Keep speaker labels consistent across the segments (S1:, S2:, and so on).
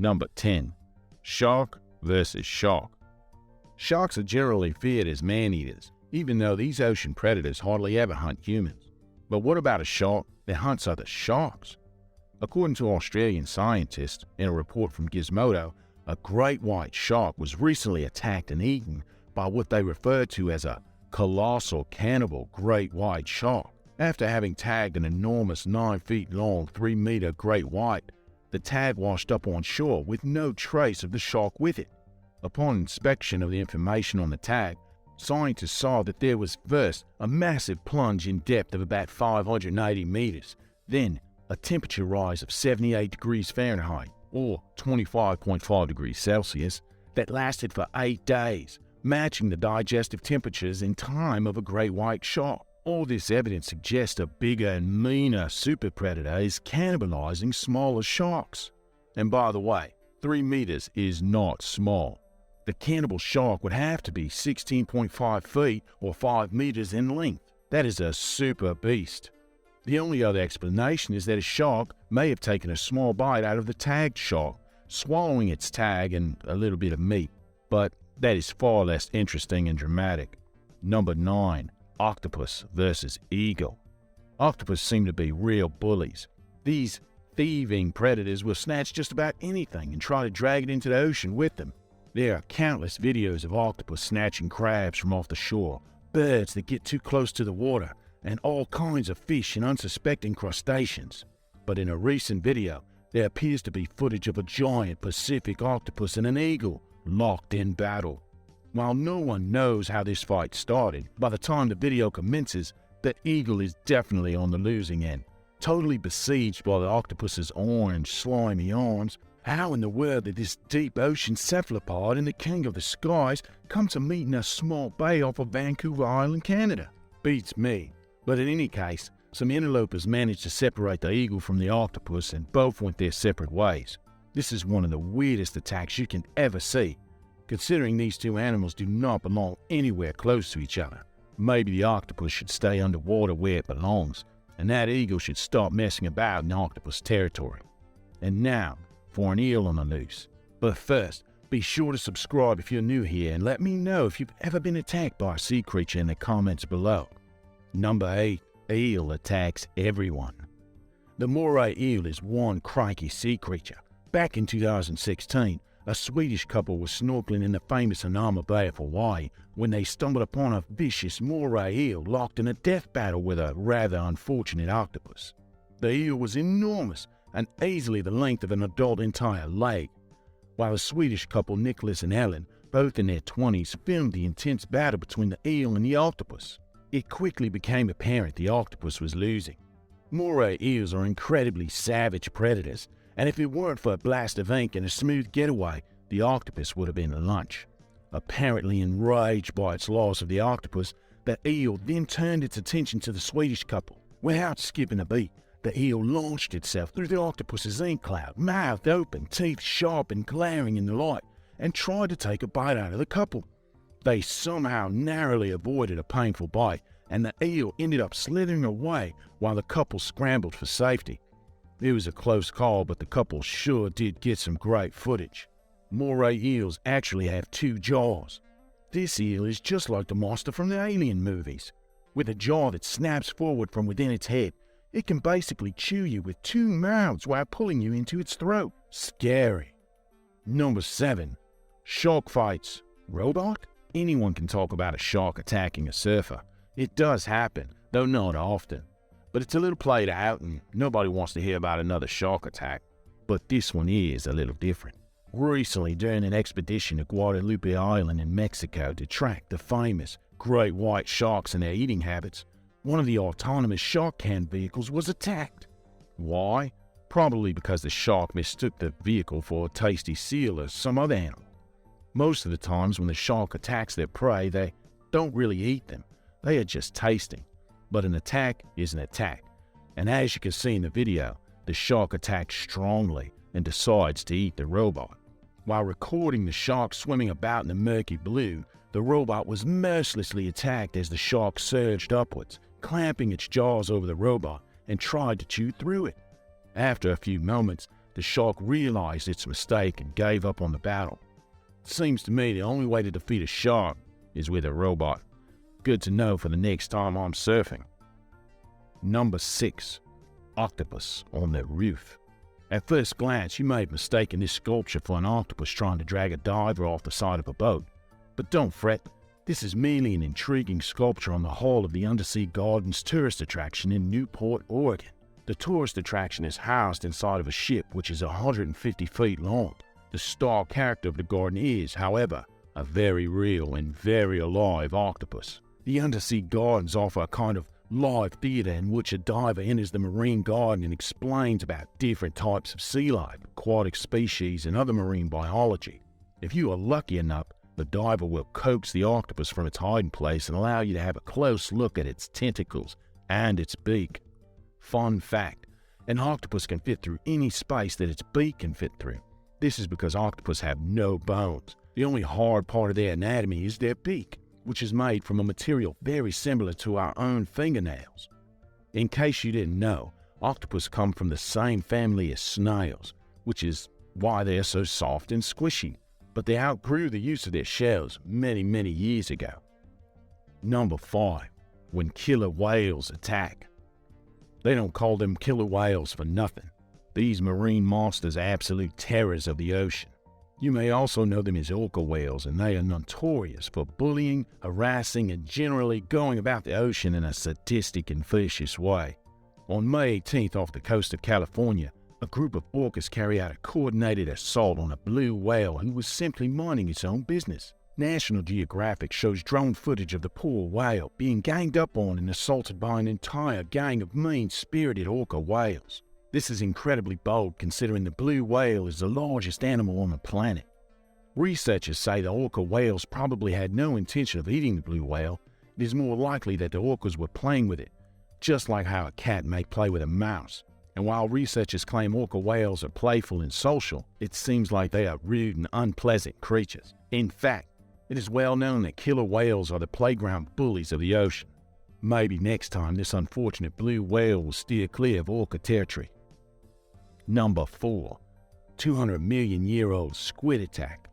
S1: Number 10. Shark versus shark. Sharks are generally feared as man-eaters, even though these ocean predators hardly ever hunt humans. But what about a shark that hunts other sharks? According to Australian scientists, in a report from Gizmodo, a great white shark was recently attacked and eaten by what they referred to as a colossal cannibal great white shark. After having tagged an enormous 9 feet long, 3-meter great white, the tag washed up on shore with no trace of the shark with it. Upon inspection of the information on the tag, scientists saw that there was first a massive plunge in depth of about 580 meters, then a temperature rise of 78 degrees Fahrenheit, or 25.5 degrees Celsius, that lasted for 8 days, matching the digestive temperatures and time of a great white shark. All this evidence suggests a bigger and meaner super predator is cannibalizing smaller sharks. And by the way, 3 meters is not small. The cannibal shark would have to be 16.5 feet or 5 meters in length. That is a super beast. The only other explanation is that a shark may have taken a small bite out of the tagged shark, swallowing its tag and a little bit of meat. But that is far less interesting and dramatic. Number 9. Octopus versus eagle. Octopus seem to be real bullies. These thieving predators will snatch just about anything and try to drag it into the ocean with them. There are countless videos of octopus snatching crabs from off the shore, birds that get too close to the water, and all kinds of fish and unsuspecting crustaceans. But in a recent video, there appears to be footage of a giant Pacific octopus and an eagle locked in battle. While no one knows how this fight started, by the time the video commences, the eagle is definitely on the losing end. Totally besieged by the octopus's orange, slimy arms, how in the world did this deep ocean cephalopod and the king of the skies come to meet in a small bay off of Vancouver Island, Canada? Beats me. But in any case, some interlopers managed to separate the eagle from the octopus and both went their separate ways. This is one of the weirdest attacks you can ever see, considering these two animals do not belong anywhere close to each other. Maybe the octopus should stay underwater where it belongs, and that eagle should stop messing about in octopus territory. And now, for an eel on the loose. But first, be sure to subscribe if you're new here and let me know if you've ever been attacked by a sea creature in the comments below. Number 8. Eel Attacks Everyone. The moray eel is one crikey sea creature. Back in 2016, a Swedish couple was snorkeling in the famous Hanauma Bay of Hawaii when they stumbled upon a vicious moray eel locked in a death battle with a rather unfortunate octopus. The eel was enormous and easily the length of an adult entire leg. While the Swedish couple Nicholas and Ellen, both in their 20s, filmed the intense battle between the eel and the octopus, it quickly became apparent the octopus was losing. Moray eels are incredibly savage predators, and if it weren't for a blast of ink and a smooth getaway, the octopus would have been lunch. Apparently enraged by its loss of the octopus, the eel then turned its attention to the Swedish couple. Without skipping a beat, the eel launched itself through the octopus's ink cloud, mouth open, teeth sharp and glaring in the light, and tried to take a bite out of the couple. They somehow narrowly avoided a painful bite, and the eel ended up slithering away while the couple scrambled for safety. It was a close call, but the couple sure did get some great footage. Moray eels actually have 2 jaws. This eel is just like the monster from the Alien movies. With a jaw that snaps forward from within its head, it can basically chew you with 2 mouths while pulling you into its throat. Scary. Number 7. Shark fights. Robot? Anyone can talk about a shark attacking a surfer. It does happen, though not often. But it's a little played out and nobody wants to hear about another shark attack. But this one is a little different. Recently, during an expedition to Guadalupe Island in Mexico to track the famous great white sharks and their eating habits, one of the autonomous shark can vehicles was attacked. Why? Probably because the shark mistook the vehicle for a tasty seal or some other animal. Most of the times when the shark attacks their prey, they don't really eat them. They are just tasting. But an attack is an attack. And as you can see in the video, the shark attacks strongly and decides to eat the robot. While recording the shark swimming about in the murky blue, the robot was mercilessly attacked as the shark surged upwards, clamping its jaws over the robot and tried to chew through it. After a few moments, the shark realized its mistake and gave up on the battle. It seems to me the only way to defeat a shark is with a robot. Good to know for the next time I'm surfing. Number 6. Octopus on the Roof. At first glance, you may mistake this sculpture for an octopus trying to drag a diver off the side of a boat. But don't fret, this is merely an intriguing sculpture on the hull of the Undersea Gardens tourist attraction in Newport, Oregon. The tourist attraction is housed inside of a ship which is 150 feet long. The star character of the garden is, however, a very real and very alive octopus. The Undersea Gardens offer a kind of live theater in which a diver enters the marine garden and explains about different types of sea life, aquatic species, and other marine biology. If you are lucky enough, the diver will coax the octopus from its hiding place and allow you to have a close look at its tentacles and its beak. Fun fact, an octopus can fit through any space that its beak can fit through. This is because octopus have no bones. The only hard part of their anatomy is their beak, which is made from a material very similar to our own fingernails. In case you didn't know, octopus come from the same family as snails, which is why they are so soft and squishy, but they outgrew the use of their shells many years ago. Number 5. When killer whales attack. They don't call them killer whales for nothing. These marine monsters are absolute terrors of the ocean. You may also know them as orca whales, and they are notorious for bullying, harassing, and generally going about the ocean in a sadistic and vicious way. On May 18th off the coast of California, a group of orcas carried out a coordinated assault on a blue whale who was simply minding its own business. National Geographic shows drone footage of the poor whale being ganged up on and assaulted by an entire gang of mean-spirited orca whales. This is incredibly bold considering the blue whale is the largest animal on the planet. Researchers say the orca whales probably had no intention of eating the blue whale. It is more likely that the orcas were playing with it, just like how a cat may play with a mouse. And while researchers claim orca whales are playful and social, it seems like they are rude and unpleasant creatures. In fact, it is well known that killer whales are the playground bullies of the ocean. Maybe next time this unfortunate blue whale will steer clear of orca territory. Number 4. 200-million-year-old squid attack.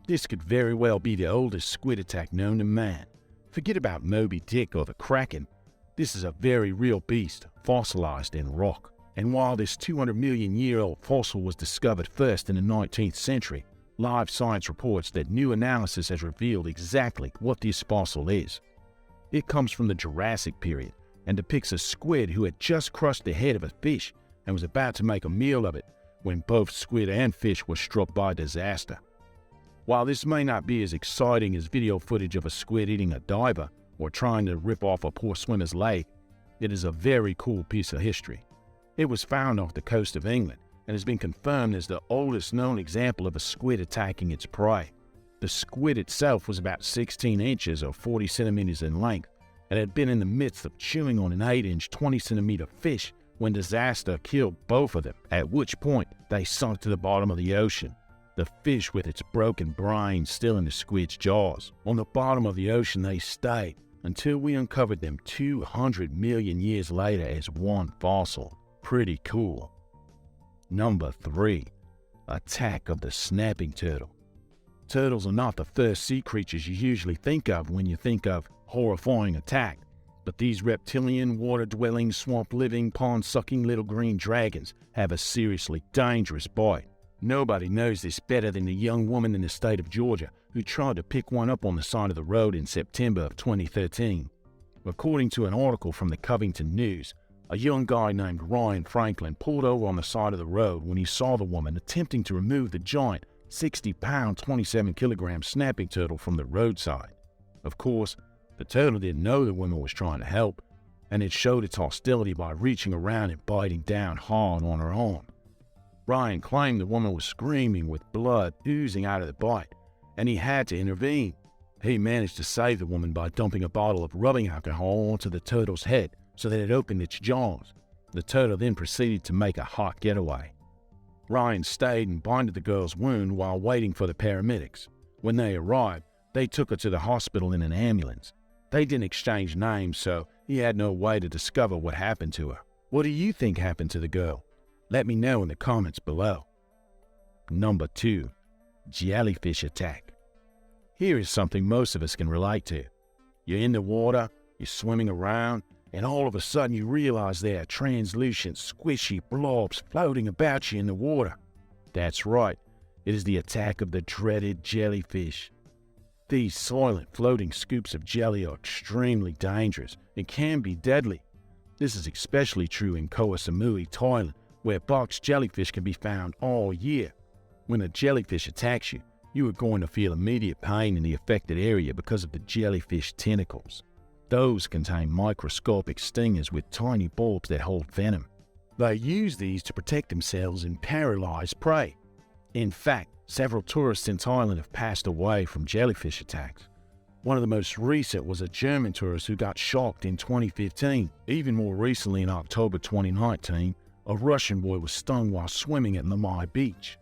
S1: This could very well be the oldest squid attack known to man. Forget about Moby Dick or the Kraken. This is a very real beast, fossilized in rock. And while this 200-million-year-old fossil was discovered first in the 19th century, Live Science reports that new analysis has revealed exactly what this fossil is. It comes from the Jurassic period and depicts a squid who had just crushed the head of a fish and was about to make a meal of it when both squid and fish were struck by disaster. While this may not be as exciting as video footage of a squid eating a diver or trying to rip off a poor swimmer's leg, it is a very cool piece of history. It was found off the coast of England and has been confirmed as the oldest known example of a squid attacking its prey. The squid itself was about 16 inches or 40 centimeters in length and had been in the midst of chewing on an 8-inch, 20-centimeter fish when disaster killed both of them, at which point they sunk to the bottom of the ocean, the fish with its broken brain still in the squid's jaws. On the bottom of the ocean they stayed until we uncovered them 200 million years later as one fossil. Pretty cool. Number 3. Attack of the snapping turtle. Turtles are not the first sea creatures you usually think of when you think of horrifying attack. But these reptilian, water-dwelling, swamp-living, pond-sucking little green dragons have a seriously dangerous bite. Nobody knows this better than the young woman in the state of Georgia who tried to pick one up on the side of the road in September of 2013. According to an article from the Covington News, a young guy named Ryan Franklin pulled over on the side of the road when he saw the woman attempting to remove the giant 60-pound, 27-kilogram snapping turtle from the roadside. Of course, the turtle didn't know the woman was trying to help, and it showed its hostility by reaching around and biting down hard on her arm. Ryan claimed the woman was screaming with blood oozing out of the bite, and he had to intervene. He managed to save the woman by dumping a bottle of rubbing alcohol onto the turtle's head so that it opened its jaws. The turtle then proceeded to make a hot getaway. Ryan stayed and binded the girl's wound while waiting for the paramedics. When they arrived, they took her to the hospital in an ambulance. They didn't exchange names, so he had no way to discover what happened to her. What do you think happened to the girl? Let me know in the comments below. Number 2. Jellyfish attack. Here is something most of us can relate to. You're in the water, you're swimming around, and all of a sudden you realize there are translucent, squishy blobs floating about you in the water. That's right, it is the attack of the dreaded jellyfish. These silent, floating scoops of jelly are extremely dangerous and can be deadly. This is especially true in Koh Samui, Thailand, where box jellyfish can be found all year. When a jellyfish attacks you, you are going to feel immediate pain in the affected area because of the jellyfish tentacles. Those contain microscopic stingers with tiny bulbs that hold venom. They use these to protect themselves and paralyze prey. In fact, several tourists in Thailand have passed away from jellyfish attacks. One of the most recent was a German tourist who got shocked in 2015. Even more recently, in October 2019, a Russian boy was stung while swimming at Lamai Beach.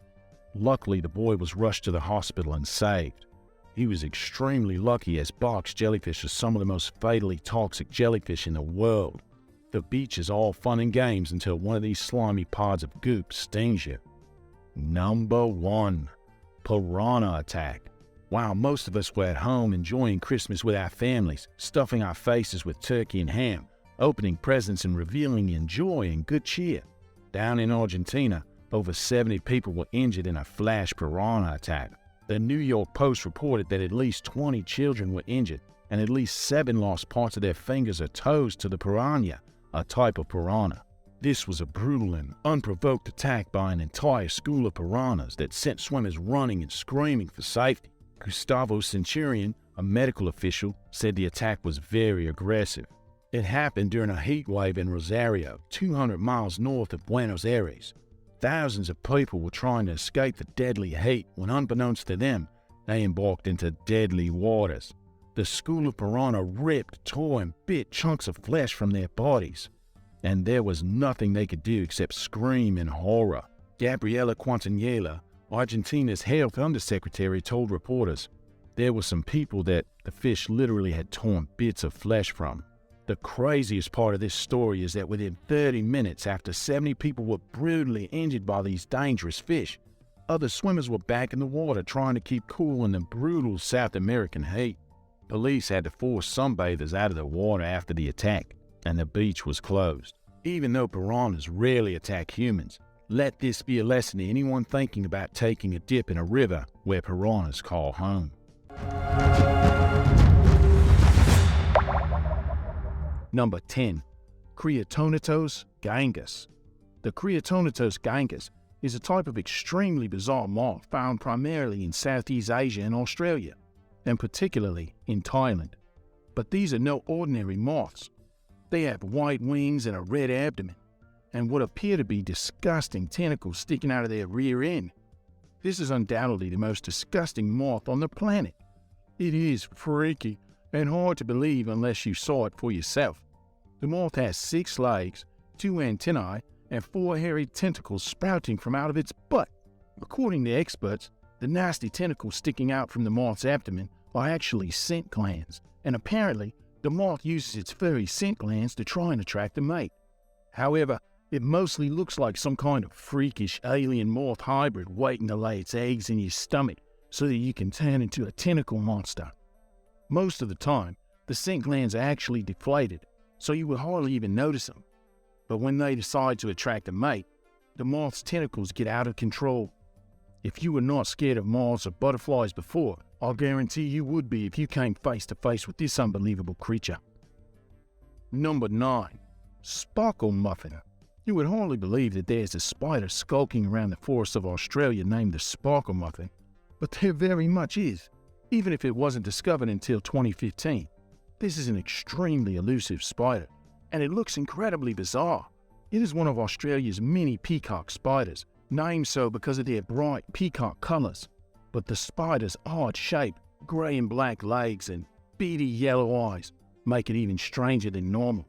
S1: Luckily, the boy was rushed to the hospital and saved. He was extremely lucky, as box jellyfish are some of the most fatally toxic jellyfish in the world. The beach is all fun and games until one of these slimy pods of goop stings you. Number 1. Piranha attack. While most of us were at home enjoying Christmas with our families, stuffing our faces with turkey and ham, opening presents and reveling in joy and good cheer, down in Argentina, over 70 people were injured in a flash piranha attack. The New York Post reported that at least 20 children were injured, and at least 7 lost parts of their fingers or toes to the piranha, a type of piranha. This was a brutal and unprovoked attack by an entire school of piranhas that sent swimmers running and screaming for safety. Gustavo Centurion, a medical official, said the attack was very aggressive. It happened during a heat wave in Rosario, 200 miles north of Buenos Aires. Thousands of people were trying to escape the deadly heat when, unbeknownst to them, they embarked into deadly waters. The school of piranha ripped, tore, and bit chunks of flesh from their bodies, and there was nothing they could do except scream in horror. Gabriela Quintanilla, Argentina's health undersecretary, told reporters there were some people that the fish literally had torn bits of flesh from. The craziest part of this story is that within 30 minutes after 70 people were brutally injured by these dangerous fish, other swimmers were back in the water trying to keep cool in the brutal South American heat. Police had to force sunbathers out of the water after the attack, and the beach was closed. Even though piranhas rarely attack humans, let this be a lesson to anyone thinking about taking a dip in a river where piranhas call home. Number 10. Creatonitos Genghis. The Creatonitos Genghis is a type of extremely bizarre moth found primarily in Southeast Asia and Australia, and particularly in Thailand. But these are no ordinary moths. They have white wings and a red abdomen, and what appear to be disgusting tentacles sticking out of their rear end. This is undoubtedly the most disgusting moth on the planet. It is freaky and hard to believe unless you saw it for yourself. The moth has 6 legs, 2 antennae, and 4 hairy tentacles sprouting from out of its butt. According to experts, the nasty tentacles sticking out from the moth's abdomen are actually scent glands, and apparently the moth uses its furry scent glands to try and attract a mate. However, it mostly looks like some kind of freakish alien moth hybrid waiting to lay its eggs in your stomach so that you can turn into a tentacle monster. Most of the time, the scent glands are actually deflated, so you will hardly even notice them. But when they decide to attract a mate, the moth's tentacles get out of control. If you were not scared of moths or butterflies before, I'll guarantee you would be if you came face to face with this unbelievable creature. Number 9. Sparkle Muffiner. You would hardly believe that there's a spider skulking around the forests of Australia named the Sparkle Muffin, but there very much is, even if it wasn't discovered until 2015. This is an extremely elusive spider, and it looks incredibly bizarre. It is one of Australia's mini peacock spiders, named so because of their bright peacock colours. But the spider's odd shape, grey and black legs, and beady yellow eyes make it even stranger than normal.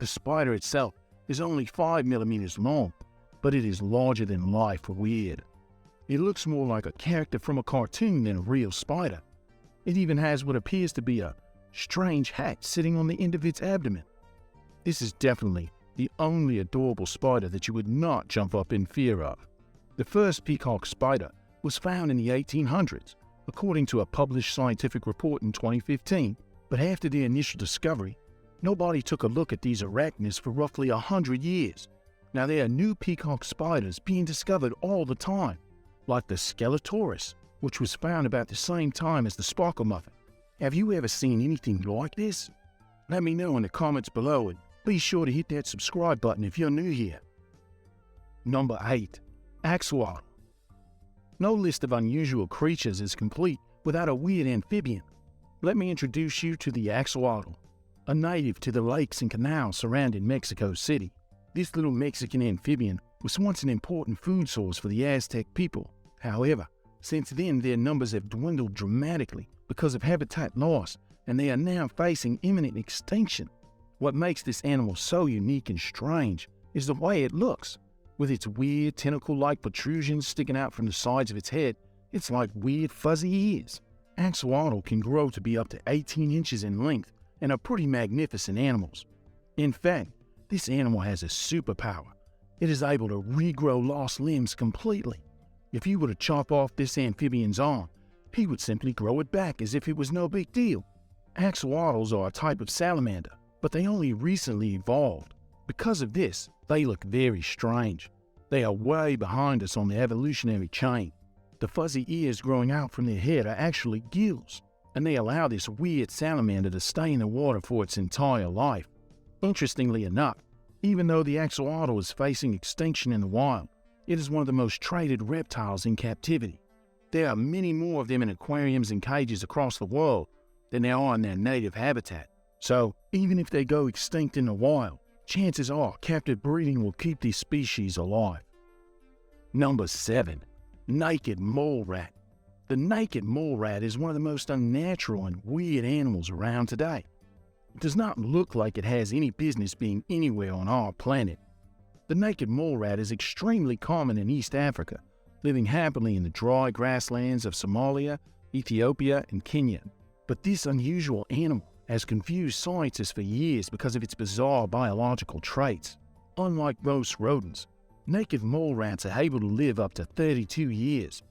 S1: The spider itself is only 5 millimeters long, but it is larger than life weird. It looks more like a character from a cartoon than a real spider. It even has what appears to be a strange hat sitting on the end of its abdomen. This is definitely the only adorable spider that you would not jump up in fear of. The first peacock spider was found in the 1800s, according to a published scientific report in 2015, but after the initial discovery, nobody took a look at these arachnids for roughly 100 years. Now there are new peacock spiders being discovered all the time, like the Skeletoris, which was found about the same time as the sparkle muffin. Have you ever seen anything like this? Let me know in the comments below, and be sure to hit that subscribe button if you're new here. Number 8. Axolotl. No list of unusual creatures is complete without a weird amphibian. Let me introduce you to the axolotl, a native to the lakes and canals surrounding Mexico City. This little Mexican amphibian was once an important food source for the Aztec people. However, since then their numbers have dwindled dramatically because of habitat loss, and they are now facing imminent extinction. What makes this animal so unique and strange is the way it looks. With its weird tentacle-like protrusions sticking out from the sides of its head, it's like weird fuzzy ears. Axolotl can grow to be up to 18 inches in length and are pretty magnificent animals. In fact, this animal has a superpower. It is able to regrow lost limbs completely. If you were to chop off this amphibian's arm, he would simply grow it back as if it was no big deal. Axolotls are a type of salamander, but they only recently evolved. Because of this, they look very strange. They are way behind us on the evolutionary chain. The fuzzy ears growing out from their head are actually gills, and they allow this weird salamander to stay in the water for its entire life. Interestingly enough, even though the axolotl is facing extinction in the wild, it is one of the most traded reptiles in captivity. There are many more of them in aquariums and cages across the world than there are in their native habitat. So, even if they go extinct in the wild, chances are captive breeding will keep these species alive. Number 7. Naked mole rat. The naked mole rat is one of the most unnatural and weird animals around today. It does not look like it has any business being anywhere on our planet. The naked mole rat is extremely common in East Africa, living happily in the dry grasslands of Somalia, Ethiopia, and Kenya. But this unusual animal has confused scientists for years because of its bizarre biological traits. Unlike most rodents, naked mole rats are able to live up to 32 years.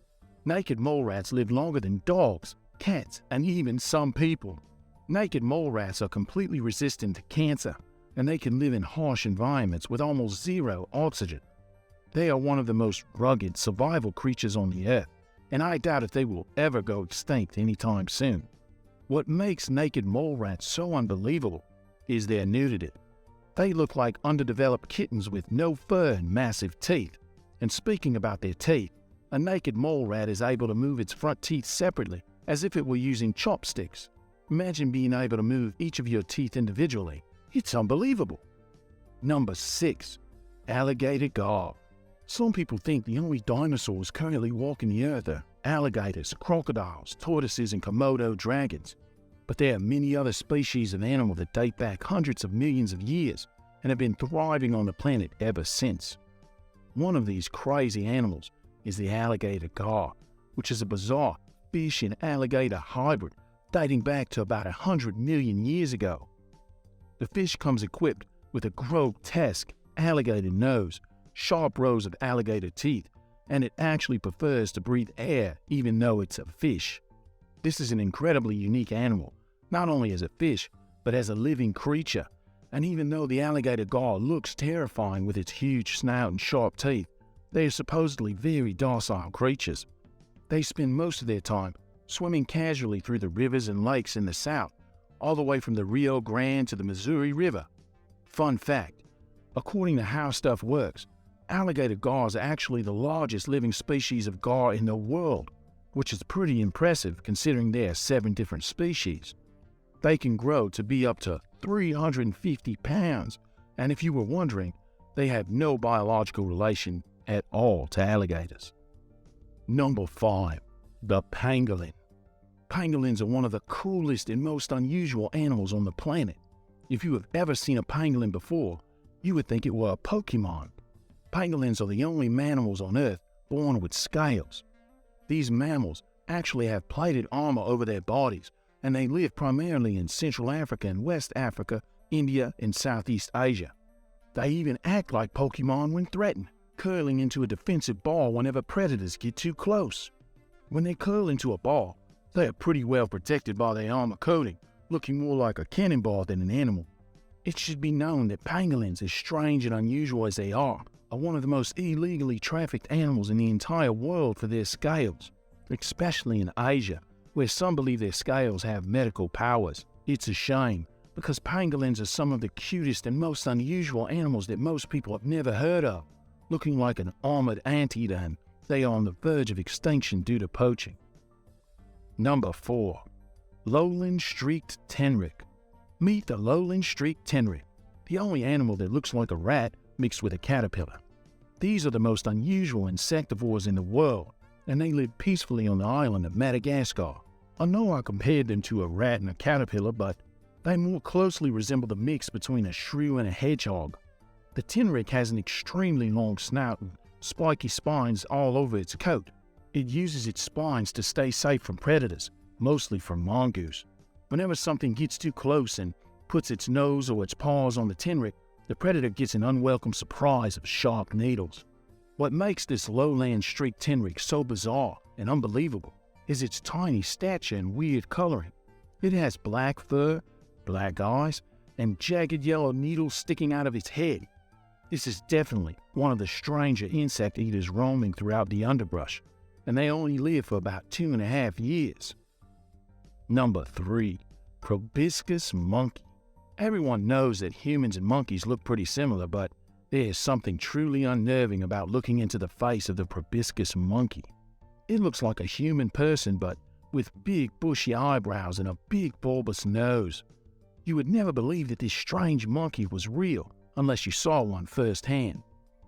S1: Naked mole rats live longer than dogs, cats, and even some people. Naked mole rats are completely resistant to cancer, and they can live in harsh environments with almost zero oxygen. They are one of the most rugged survival creatures on the earth, and I doubt if they will ever go extinct anytime soon. What makes naked mole rats so unbelievable is their nudity. They look like underdeveloped kittens with no fur and massive teeth. And speaking about their teeth, a naked mole rat is able to move its front teeth separately, as if it were using chopsticks. Imagine being able to move each of your teeth individually. It's unbelievable. Number 6. Alligator Gar. Some people think the only dinosaurs currently walking the earth are alligators, crocodiles, tortoises, and Komodo dragons. But there are many other species of animal that date back hundreds of millions of years and have been thriving on the planet ever since. One of these crazy animals is the alligator gar, which is a bizarre fish and alligator hybrid dating back to about 100 million years ago. The fish comes equipped with a grotesque alligator nose, sharp rows of alligator teeth, and it actually prefers to breathe air even though it's a fish. This is an incredibly unique animal, not only as a fish, but as a living creature. And even though the alligator gar looks terrifying with its huge snout and sharp teeth, they are supposedly very docile creatures. They spend most of their time swimming casually through the rivers and lakes in the south, all the way from the Rio Grande to the Missouri River. Fun fact, according to How Stuff Works, alligator gars are actually the largest living species of gar in the world, which is pretty impressive considering there are 7 different species. They can grow to be up to 350 pounds, and if you were wondering, they have no biological relation at all to alligators. Number 5. The pangolin. Pangolins are one of the coolest and most unusual animals on the planet. If you have ever seen a pangolin before, you would think it were a Pokemon. Pangolins are the only mammals on Earth born with scales. These mammals actually have plated armor over their bodies, and they live primarily in Central Africa and West Africa, India, and Southeast Asia.
S2: They even act like Pokemon when threatened, curling into a defensive ball whenever predators get too close. When they curl into a ball, they are pretty well protected by their armor coating, looking more like a cannonball than an animal. It should be known that pangolins, as strange and unusual as they are one of the most illegally trafficked animals in the entire world for their scales, especially in Asia, where some believe their scales have medical powers. It's a shame, because pangolins are some of the cutest and most unusual animals that most people have never heard of, looking like an armored anteater, and they are on the verge of extinction due to poaching. Number 4. Lowland Streaked Tenrik. Meet the Lowland Streaked Tenrik, the only animal that looks like a rat mixed with a caterpillar. These are the most unusual insectivores in the world, and they live peacefully on the island of Madagascar. I know I compared them to a rat and a caterpillar, but they more closely resemble the mix between a shrew and a hedgehog. The tenrik has an extremely long snout and spiky spines all over its coat. It uses its spines to stay safe from predators, mostly from mongoose. Whenever something gets too close and puts its nose or its paws on the tenrik, the predator gets an unwelcome surprise of sharp needles. What makes this lowland streaked tenrik so bizarre and unbelievable is its tiny stature and weird coloring. It has black fur, black eyes, and jagged yellow needles sticking out of its head. This is definitely one of the stranger insect eaters roaming throughout the underbrush, and they only live for about 2.5 years. Number 3. Probiscus Monkey. Everyone knows that humans and monkeys look pretty similar, but there is something truly unnerving about looking into the face of the Probiscus monkey. It looks like a human person, but with big bushy eyebrows and a big bulbous nose. You would never believe that this strange monkey was real unless you saw one firsthand.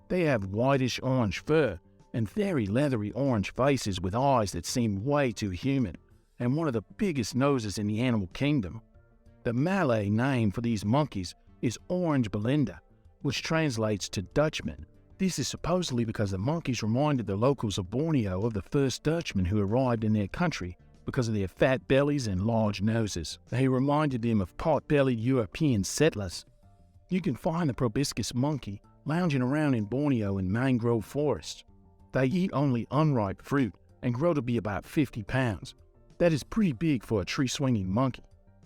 S2: They have whitish orange fur and very leathery orange faces with eyes that seem way too human, and one of the biggest noses in the animal kingdom. The Malay name for these monkeys is Orange Belinda, which translates to Dutchman. This is supposedly because the monkeys reminded the locals of Borneo of the first Dutchmen who arrived in their country because of their fat bellies and large noses. They reminded them of pot-bellied European settlers. You can find the Probiscus monkey lounging around in Borneo in mangrove forests. They eat only unripe fruit and grow to be about 50 pounds. That is pretty big for a tree-swinging monkey.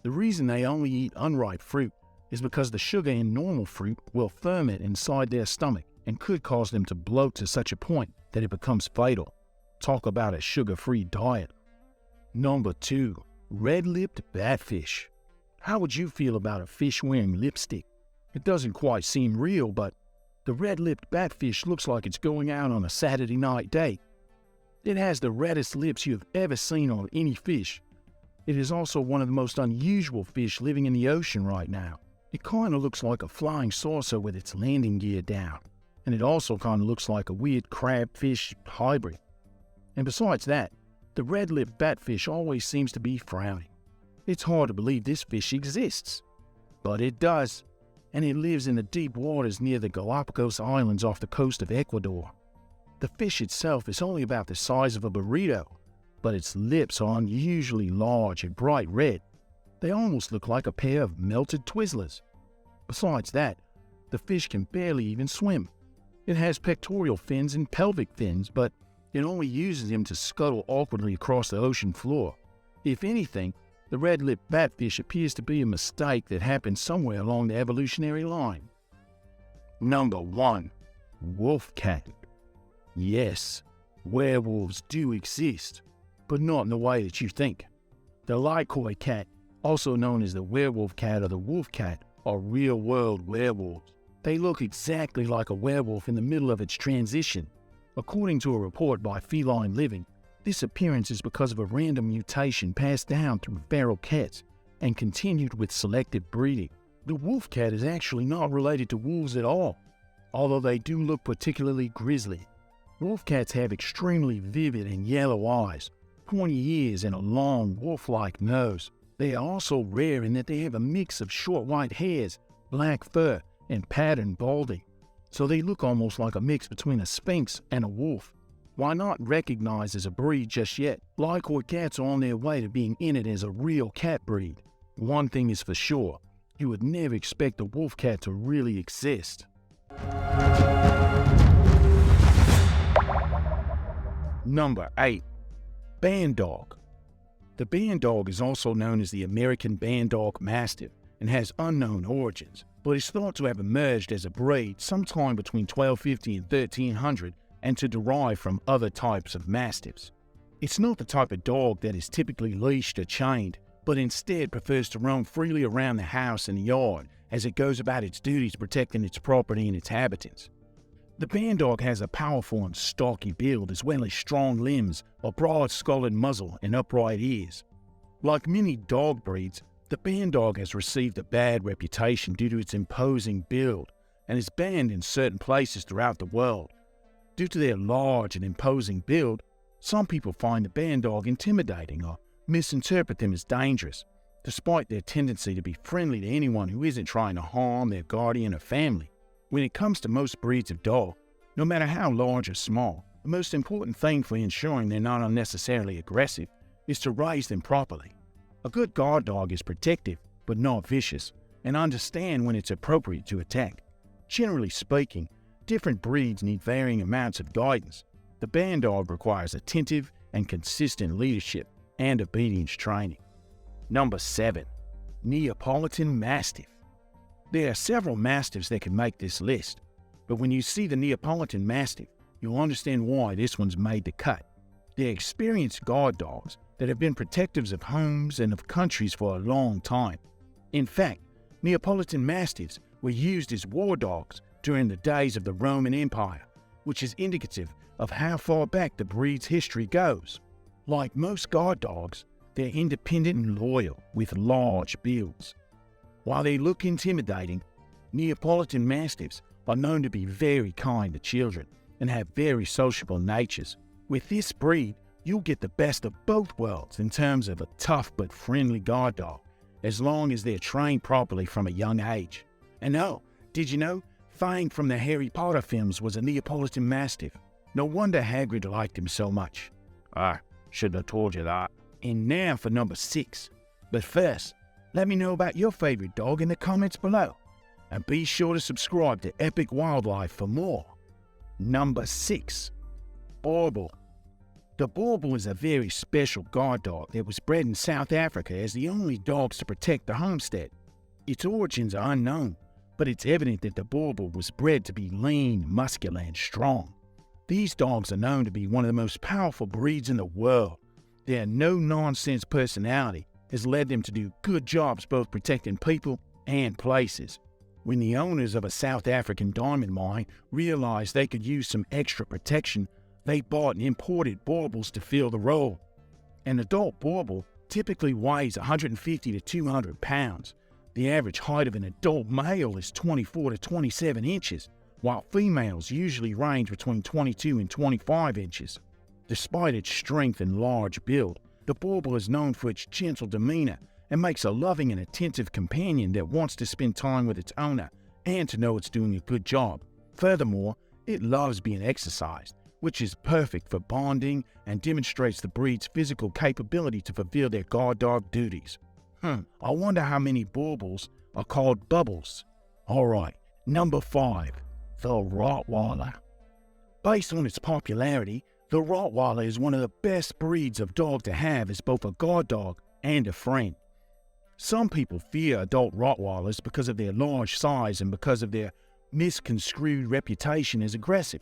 S2: The reason they only eat unripe fruit is because the sugar in normal fruit will ferment inside their stomach and could cause them to bloat to such a point that it becomes fatal. Talk about a sugar-free diet. Number 2. Redlipped Batfish. How would you feel about a fish wearing lipstick? It doesn't quite seem real, but the red-lipped batfish looks like it's going out on a Saturday night date. It has the reddest lips you have ever seen on any fish. It is also one of the most unusual fish living in the ocean right now. It kind of looks like a flying saucer with its landing gear down, and it also kind of looks like a weird crabfish hybrid. And besides that, the red-lipped batfish always seems to be frowning. It's hard to believe this fish exists, but it does, and it lives in the deep waters near the Galapagos Islands off the coast of Ecuador. The fish itself is only about the size of a burrito, but its lips are unusually large and bright red. They almost look like a pair of melted Twizzlers. Besides that, the fish can barely even swim. It has pectoral fins and pelvic fins, but it only uses them to scuttle awkwardly across the ocean floor. If anything, the red-lipped batfish appears to be a mistake that happened somewhere along the evolutionary line. Number 1. Wolf cat. Yes, werewolves do exist, but not in the way that you think. The Lycoid cat, also known as the werewolf cat or the wolf cat, are real-world werewolves. They look exactly like a werewolf in the middle of its transition. According to a report by Feline Living, this appearance is because of a random mutation passed down through feral cats and continued with selective breeding. The wolf cat is actually not related to wolves at all, although they do look particularly grisly. Wolf cats have extremely vivid and yellow eyes, pointy ears, and a long wolf-like nose. They are also rare in that they have a mix of short white hairs, black fur, and patterned balding, so they look almost like a mix between a sphinx and a wolf. While not recognized as a breed just yet, Lycoid cats are on their way to being in it as a real cat breed. One thing is for sure, you would never expect a wolf cat to really exist. Number 8. Band Dog. The Band Dog is also known as the American Band Dog Mastiff and has unknown origins, but is thought to have emerged as a breed sometime between 1250 and 1300 and to derive from other types of Mastiffs. It's not the type of dog that is typically leashed or chained, but instead prefers to roam freely around the house and the yard as it goes about its duties protecting its property and its inhabitants. The Band Dog has a powerful and stocky build as well as strong limbs, a broad-skulled muzzle, and upright ears. Like many dog breeds, the Band Dog has received a bad reputation due to its imposing build and is banned in certain places throughout the world. Due to their large and imposing build, some people find the Band Dog intimidating or misinterpret them as dangerous, despite their tendency to be friendly to anyone who isn't trying to harm their guardian or family. When it comes to most breeds of dog, no matter how large or small, the most important thing for ensuring they're not unnecessarily aggressive is to raise them properly. A good guard dog is protective, but not vicious, and understand when it's appropriate to attack. Generally speaking, different breeds need varying amounts of guidance. The Band Dog requires attentive and consistent leadership and obedience training. Number 7. Neapolitan Mastiff. There are several Mastiffs that can make this list, but when you see the Neapolitan Mastiff, you'll understand why this one's made the cut. They're experienced guard dogs that have been protectives of homes and of countries for a long time. In fact, Neapolitan Mastiffs were used as war dogs during the days of the Roman Empire, which is indicative of how far back the breed's history goes. Like most guard dogs, they're independent and loyal with large builds. While they look intimidating, Neapolitan Mastiffs are known to be very kind to children and have very sociable natures. With this breed, you'll get the best of both worlds in terms of a tough but friendly guard dog, as long as they're trained properly from a young age. And oh, did you know, Fang from the Harry Potter films was a Neapolitan Mastiff? No wonder Hagrid liked him so much. Shouldn't have told you that. And now for number 6. But first, let me know about your favorite dog in the comments below. And be sure to subscribe to Epic Wildlife for more. Number 6. Bauble. The Bauble is a very special guard dog that was bred in South Africa as the only dogs to protect the homestead. Its origins are unknown, but it's evident that the Bauble was bred to be lean, muscular, and strong. These dogs are known to be one of the most powerful breeds in the world. Their no-nonsense personality has led them to do good jobs both protecting people and places. When the owners of a South African diamond mine realized they could use some extra protection, they bought and imported Baubles to fill the role. An adult Bauble typically weighs 150 to 200 pounds. The average height of an adult male is 24 to 27 inches, while females usually range between 22 and 25 inches. Despite its strength and large build, the Bauble is known for its gentle demeanor and makes a loving and attentive companion that wants to spend time with its owner and to know it's doing a good job. Furthermore, it loves being exercised, which is perfect for bonding and demonstrates the breed's physical capability to fulfill their guard dog duties. I wonder how many Baubles are called Bubbles. Alright, number 5. The Rottweiler. Based on its popularity, the Rottweiler is one of the best breeds of dog to have as both a guard dog and a friend. Some people fear adult Rottweilers because of their large size and because of their misconstrued reputation as aggressive.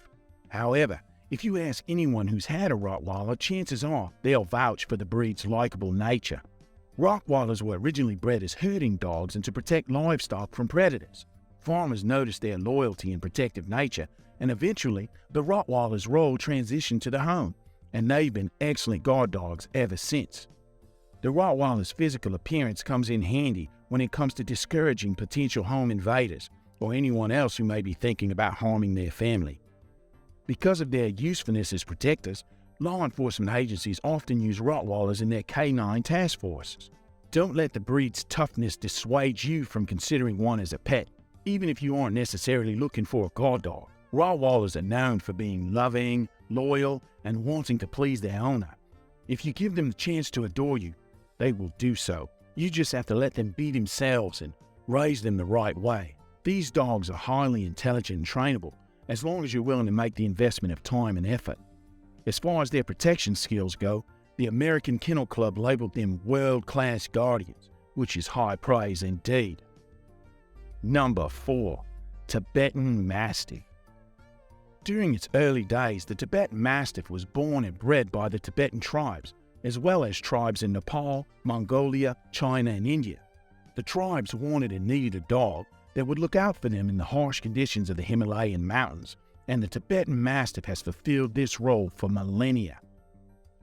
S2: However, if you ask anyone who's had a Rottweiler, chances are they'll vouch for the breed's likable nature. Rottweilers were originally bred as herding dogs and to protect livestock from predators. Farmers noticed their loyalty and protective nature, and eventually the Rottweiler's role transitioned to the home, and they've been excellent guard dogs ever since. The Rottweiler's physical appearance comes in handy when it comes to discouraging potential home invaders or anyone else who may be thinking about harming their family. Because of their usefulness as protectors, law enforcement agencies often use Rottweilers in their canine task forces. Don't let the breed's toughness dissuade you from considering one as a pet, even if you aren't necessarily looking for a guard dog. Rottweilers are known for being loving, loyal, and wanting to please their owner. If you give them the chance to adore you, they will do so. You just have to let them be themselves and raise them the right way. These dogs are highly intelligent and trainable, as long as you're willing to make the investment of time and effort. As far as their protection skills go, the American Kennel Club labeled them world-class guardians, which is high praise indeed. Number 4. Tibetan Mastiff. During its early days, the Tibetan Mastiff was born and bred by the Tibetan tribes, as well as tribes in Nepal, Mongolia, China, and India. The tribes wanted and needed a dog that would look out for them in the harsh conditions of the Himalayan mountains, and the Tibetan Mastiff has fulfilled this role for millennia.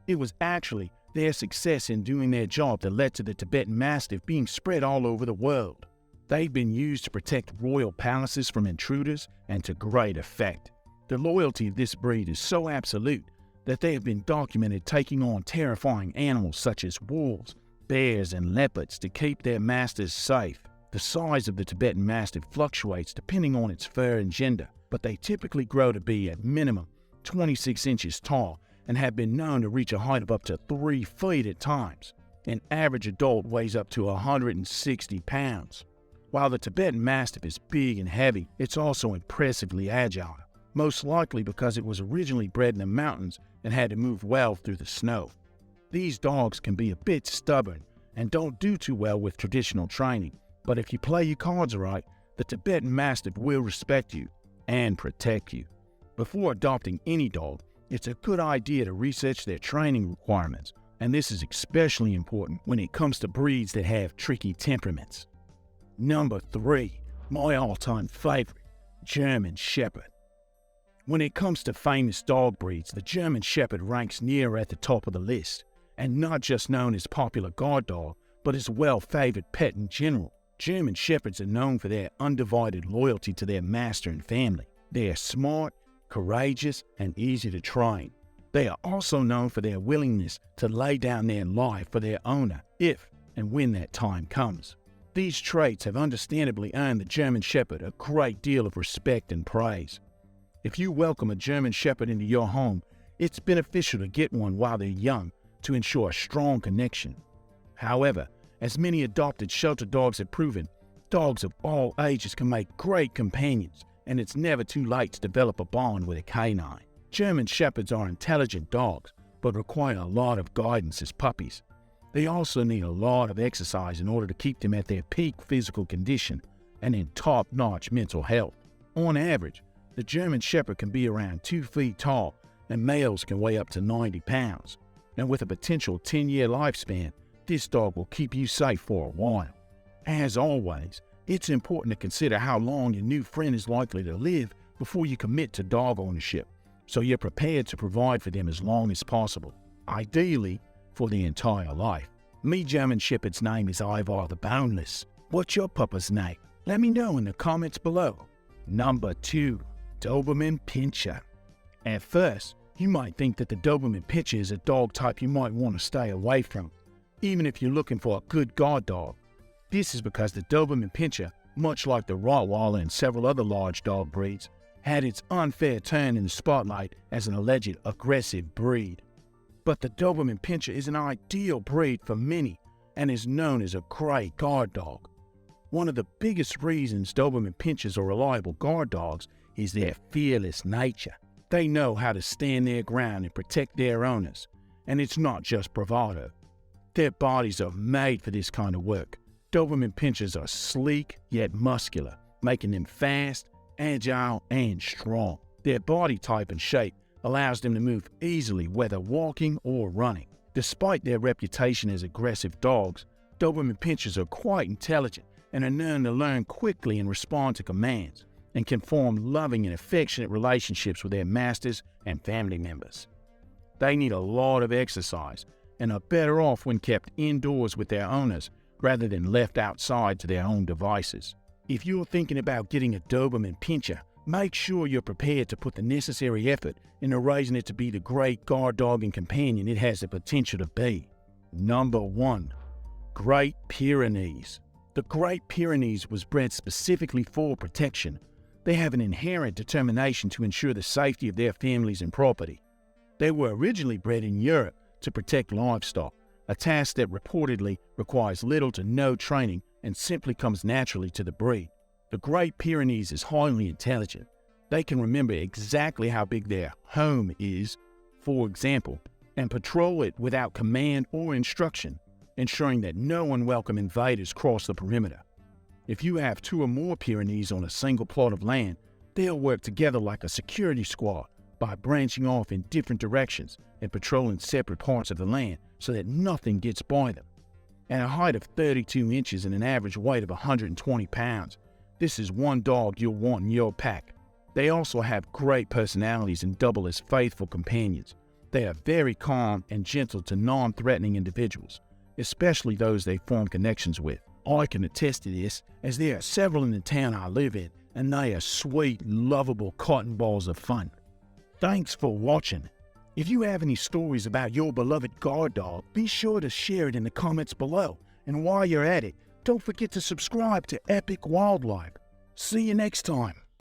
S2: It was actually their success in doing their job that led to the Tibetan Mastiff being spread all over the world. They've been used to protect royal palaces from intruders, and to great effect. The loyalty of this breed is so absolute that they have been documented taking on terrifying animals such as wolves, bears, and leopards to keep their masters safe. The size of the Tibetan Mastiff fluctuates depending on its fur and gender, but they typically grow to be at minimum 26 inches tall and have been known to reach a height of up to 3 feet at times. An average adult weighs up to 160 pounds. While the Tibetan Mastiff is big and heavy, it's also impressively agile, most likely because it was originally bred in the mountains and had to move well through the snow. These dogs can be a bit stubborn and don't do too well with traditional training, but if you play your cards right, the Tibetan Mastiff will respect you and protect you. Before adopting any dog, it's a good idea to research their training requirements, and this is especially important when it comes to breeds that have tricky temperaments. Number 3, my all-time favorite, German Shepherd. When it comes to famous dog breeds, the German Shepherd ranks near at the top of the list, and not just known as popular guard dog, but as a well-favored pet in general. German Shepherds are known for their undivided loyalty to their master and family. They are smart, courageous, and easy to train. They are also known for their willingness to lay down their life for their owner if and when that time comes. These traits have understandably earned the German Shepherd a great deal of respect and praise. If you welcome a German Shepherd into your home, it's beneficial to get one while they're young to ensure a strong connection. However, as many adopted shelter dogs have proven, dogs of all ages can make great companions, and it's never too late to develop a bond with a canine. German Shepherds are intelligent dogs, but require a lot of guidance as puppies. They also need a lot of exercise in order to keep them at their peak physical condition and in top-notch mental health. On average, the German Shepherd can be around 2 feet tall, and males can weigh up to 90 pounds. And with a potential 10-year lifespan, this dog will keep you safe for a while. As always, it's important to consider how long your new friend is likely to live before you commit to dog ownership, so you're prepared to provide for them as long as possible, ideally for the entire life. Me German Shepherd's name is Ivar the Boneless. What's your puppa's name? Let me know in the comments below. Number 2. Doberman Pinscher. At first, you might think that the Doberman Pinscher is a dog type you might want to stay away from, even if you're looking for a good guard dog. This is because the Doberman Pinscher, much like the Rottweiler and several other large dog breeds, had its unfair turn in the spotlight as an alleged aggressive breed. But the Doberman Pinscher is an ideal breed for many and is known as a great guard dog. One of the biggest reasons Doberman Pinschers are reliable guard dogs is their fearless nature. They know how to stand their ground and protect their owners, and it's not just bravado. Their bodies are made for this kind of work. Doberman Pinschers are sleek yet muscular, making them fast, agile, and strong. Their body type and shape allows them to move easily whether walking or running. Despite their reputation as aggressive dogs, Doberman Pinschers are quite intelligent and are known to learn quickly and respond to commands, and can form loving and affectionate relationships with their masters and family members. They need a lot of exercise and are better off when kept indoors with their owners rather than left outside to their own devices. If you're thinking about getting a Doberman Pinscher, make sure you're prepared to put the necessary effort into raising it to be the great guard dog and companion it has the potential to be. Number 1. Great Pyrenees. The Great Pyrenees was bred specifically for protection. They have an inherent determination to ensure the safety of their families and property. They were originally bred in Europe to protect livestock, a task that reportedly requires little to no training and simply comes naturally to the breed. The Great Pyrenees is highly intelligent. They can remember exactly how big their home is, for example, and patrol it without command or instruction, ensuring that no unwelcome invaders cross the perimeter. If you have 2 or more Pyrenees on a single plot of land, they'll work together like a security squad by branching off in different directions and patrolling separate parts of the land so that nothing gets by them. At a height of 32 inches and an average weight of 120 pounds, this is one dog you'll want in your pack. They also have great personalities and double as faithful companions. They are very calm and gentle to non-threatening individuals, especially those they form connections with. I can attest to this, as there are several in the town I live in, and they are sweet, lovable cotton balls of fun. Thanks for watching. If you have any stories about your beloved guard dog, be sure to share it in the comments below. And while you're at it, don't forget to subscribe to Epic Wildlife. See you next time.